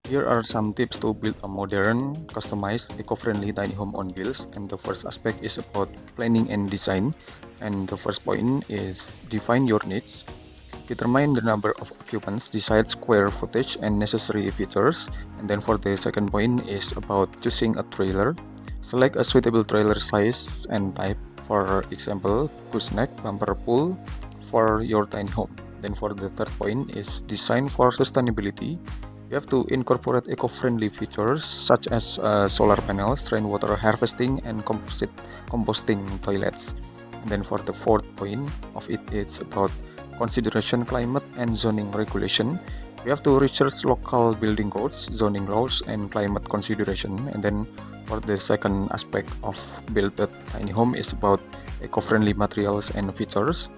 Here are some tips to build a modern, customized, eco-friendly tiny home on wheels. And the first aspect is about planning and design. And the first point is define your needs. Determine the number of occupants, decide square footage and necessary features. And then for the second point is about choosing a trailer. Select a suitable trailer size and type, for example, gooseneck, bumper pull for your tiny home. Then for the third point is design for sustainability. You have to incorporate eco-friendly features such as solar panels, rainwater harvesting, and composting toilets. And then for the fourth point of it, it's about consideration climate and zoning regulation. We have to research local building codes, zoning laws, and climate consideration. And then for the second aspect of build a tiny home is about eco-friendly materials and features.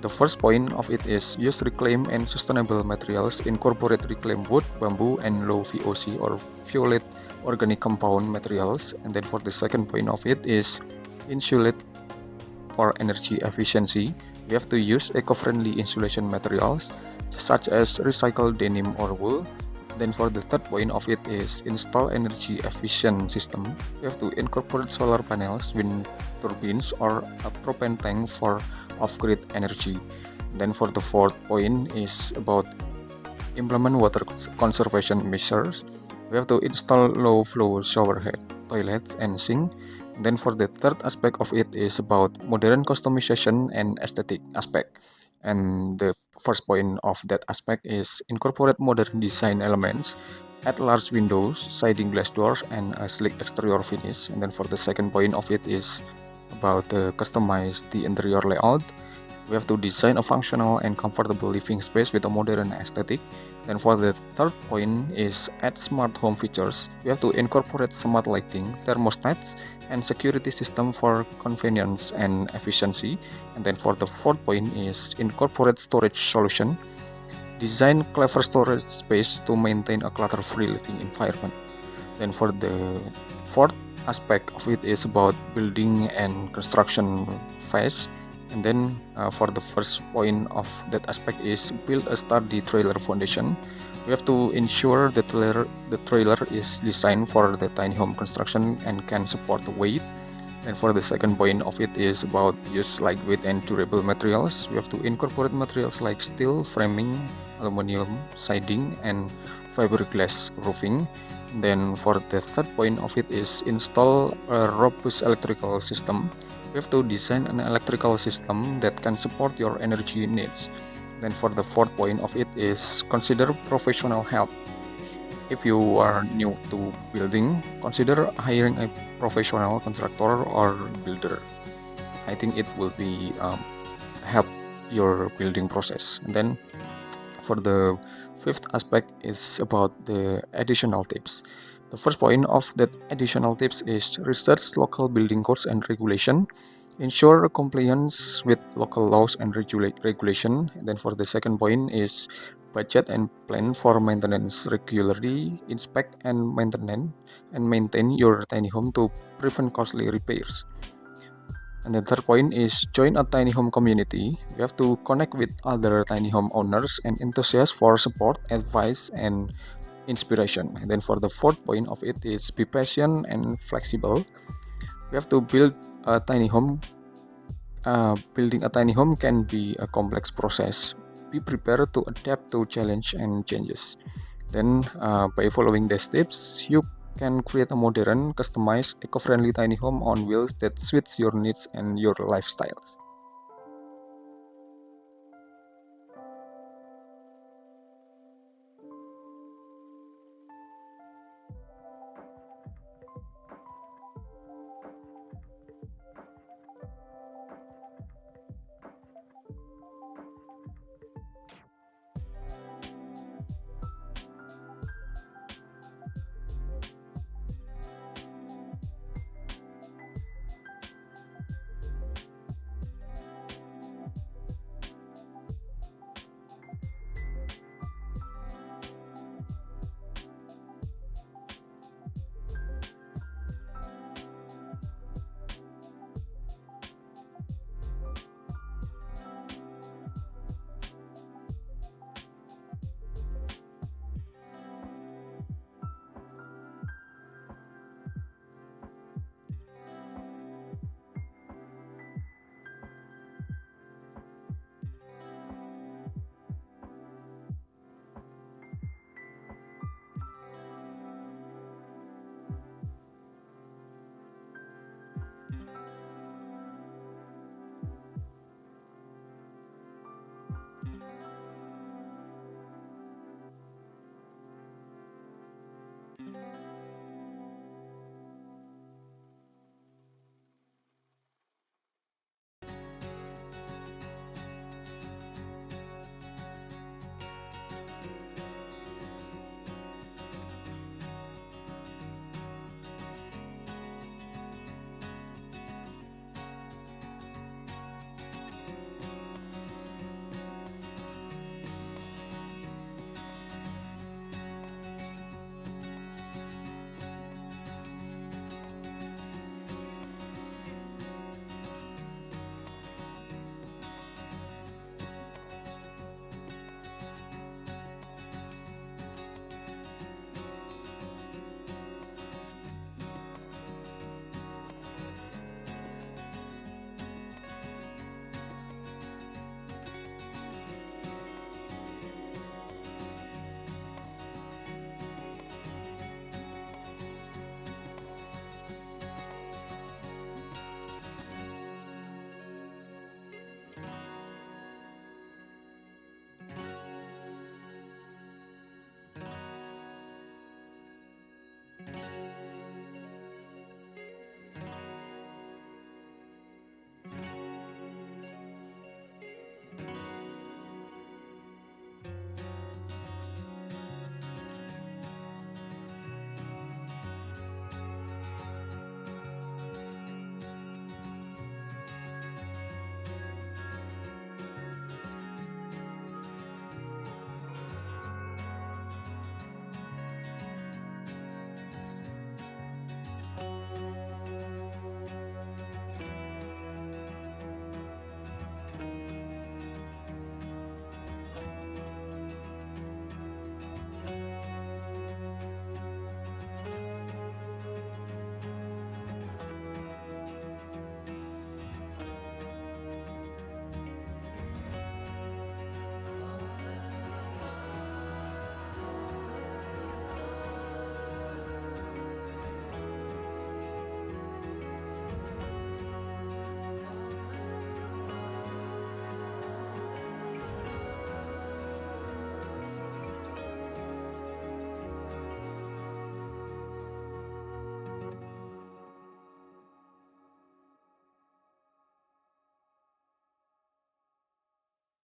The first point of it is use reclaimed and sustainable materials, incorporate reclaimed wood, bamboo, and low VOC or violet organic compound materials. And then for the second point of it is insulate for energy efficiency. We have to use eco-friendly insulation materials such as recycled denim or wool. Then for the third point of it is install energy efficient system. We have to incorporate solar panels, wind turbines, or a propane tank for off-grid energy. Then for the fourth point is about implement water conservation measures. We have to install low flow shower head, toilets, and sink. Then for the third aspect of it is about modern customization and aesthetic aspect. And the first point of that aspect is incorporate modern design elements, add large windows, sliding glass doors, and a sleek exterior finish. And then for the second point of it is about customize the interior layout. We have to design a functional and comfortable living space with a modern aesthetic. Then for the third point is add smart home features. We have to incorporate smart lighting, thermostats, and security system for convenience and efficiency. And then for the fourth point is incorporate storage solution. Design clever storage space to maintain a clutter-free living environment. Then for the fourth aspect of it is about building and construction phase. And then for the first point of that aspect is build a sturdy trailer foundation. We have to ensure the trailer is designed for the tiny home construction and can support the weight. And for the second point of it is about use lightweight and durable materials. We have to incorporate materials like steel framing, aluminum siding, and fiberglass roofing. Then for the third point of it is install a robust electrical system. We have to design an electrical system that can support your energy needs. Then for the fourth point of it is consider professional help. If you are new to building, consider hiring a professional contractor or builder. I think it will be help your building process. And then for the fifth aspect is about the additional tips. The first point of that additional tips is research local building codes and regulation. Ensure compliance with local laws and regulation. And then for the second point is budget and plan for maintenance regularly. Inspect and maintain your tiny home to prevent costly repairs. And the third point is join a tiny home community. You have to connect with other tiny home owners and enthusiasts for support, advice, and inspiration. And then for the fourth point of it is be patient and flexible. We have to build a tiny home. Building a tiny home can be a complex process. Be prepared to adapt to challenge and changes. Then, by following these steps, you can create a modern, customized, eco-friendly tiny home on wheels that suits your needs and your lifestyle.